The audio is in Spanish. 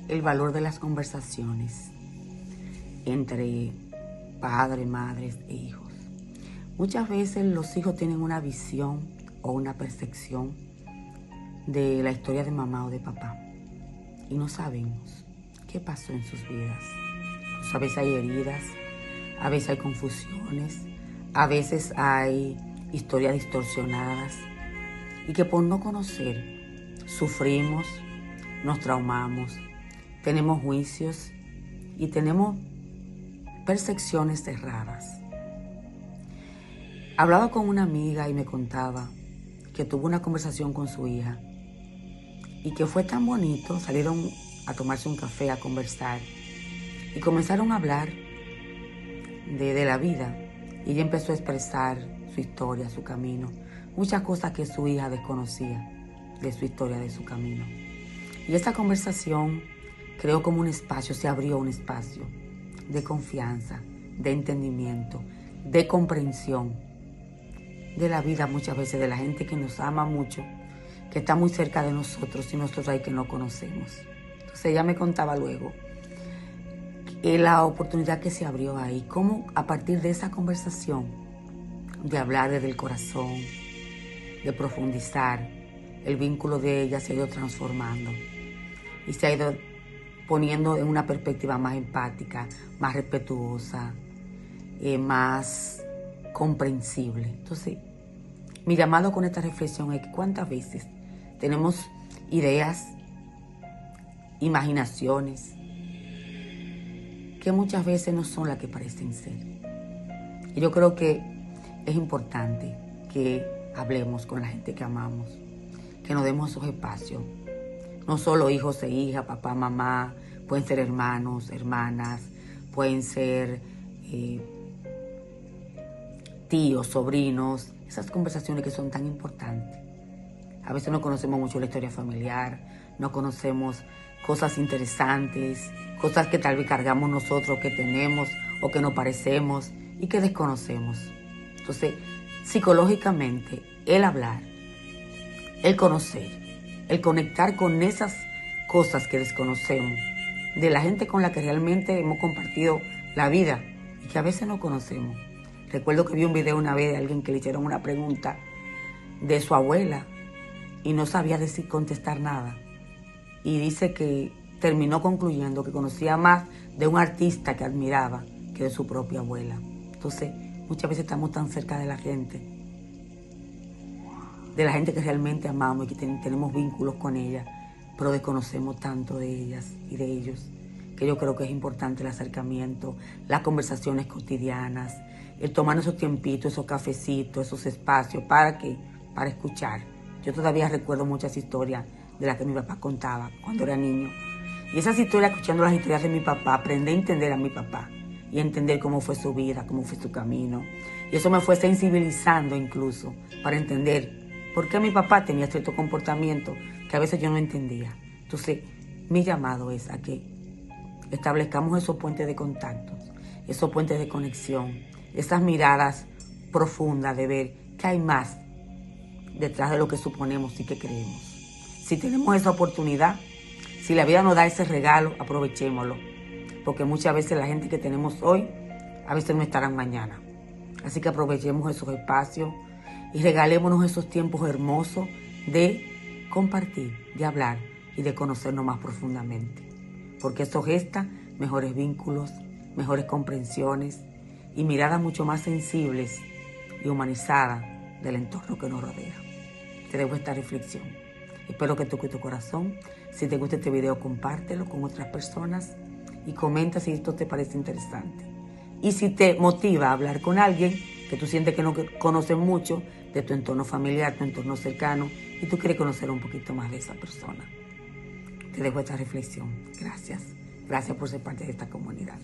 el valor de las conversaciones entre padres, madres e hijos. Muchas veces los hijos tienen una visión o una percepción de la historia de mamá o de papá y no sabemos qué pasó en sus vidas. Pues a veces hay heridas, a veces hay confusiones, a veces hay historias distorsionadas y que por no conocer sufrimos, nos traumamos, tenemos juicios y tenemos percepciones erradas. Hablaba con una amiga y me contaba que tuvo una conversación con su hija y que fue tan bonito. Salieron a tomarse un café, a conversar y comenzaron a hablar de la vida y ella empezó a expresar su historia, su camino, muchas cosas que su hija desconocía de su historia, de su camino. Y esta conversación creó como un espacio, se abrió un espacio de confianza, de entendimiento, de comprensión de la vida, muchas veces de la gente que nos ama mucho, que está muy cerca de nosotros y nosotros hay que no conocemos. Entonces ella me contaba luego la oportunidad que se abrió ahí, cómo a partir de esa conversación, de hablar desde el corazón, de profundizar, el vínculo de ella se ha ido transformando y se ha ido poniendo en una perspectiva más empática, más respetuosa, más comprensible. Entonces, mi llamado con esta reflexión es que cuántas veces tenemos ideas, imaginaciones, que muchas veces no son las que parecen ser. Y yo creo que es importante que hablemos con la gente que amamos, que nos demos esos espacios. No solo hijos e hijas, papá, mamá, pueden ser hermanos, hermanas, pueden ser tíos, sobrinos, esas conversaciones que son tan importantes. A veces no conocemos mucho la historia familiar, no conocemos cosas interesantes, cosas que tal vez cargamos nosotros, que tenemos o que nos parecemos y que desconocemos. Entonces, psicológicamente, el hablar, el conocer, el conectar con esas cosas que desconocemos, de la gente con la que realmente hemos compartido la vida y que a veces no conocemos. Recuerdo que vi un video una vez de alguien que le hicieron una pregunta de su abuela y no sabía contestar nada. Y dice que terminó concluyendo que conocía más de un artista que admiraba que de su propia abuela. Entonces, muchas veces estamos tan cerca de la gente que realmente amamos y que tenemos vínculos con ella, pero desconocemos tanto de ellas y de ellos, que yo creo que es importante el acercamiento, las conversaciones cotidianas, el tomar esos tiempitos, esos cafecitos, esos espacios, ¿para qué? Para escuchar. Yo todavía recuerdo muchas historias de las que mi papá contaba cuando era niño. Y esas historias, escuchando las historias de mi papá, aprendí a entender a mi papá y a entender cómo fue su vida, cómo fue su camino. Y eso me fue sensibilizando incluso para entender por qué mi papá tenía cierto comportamiento que a veces yo no entendía. Entonces, mi llamado es a que establezcamos esos puentes de contacto, esos puentes de conexión, esas miradas profundas de ver qué hay más detrás de lo que suponemos y que creemos. Si tenemos esa oportunidad, si la vida nos da ese regalo, aprovechémoslo. Porque muchas veces la gente que tenemos hoy, a veces no estarán mañana. Así que aprovechemos esos espacios y regalémonos esos tiempos hermosos de compartir, de hablar y de conocernos más profundamente. Porque eso gesta mejores vínculos, mejores comprensiones y miradas mucho más sensibles y humanizadas del entorno que nos rodea. Te dejo esta reflexión. Espero que toque tu corazón. Si te gusta este video, compártelo con otras personas y comenta si esto te parece interesante. Y si te motiva a hablar con alguien que tú sientes que no conoces mucho de tu entorno familiar, tu entorno cercano, y tú quieres conocer un poquito más de esa persona. Te dejo esta reflexión. Gracias. Gracias por ser parte de esta comunidad.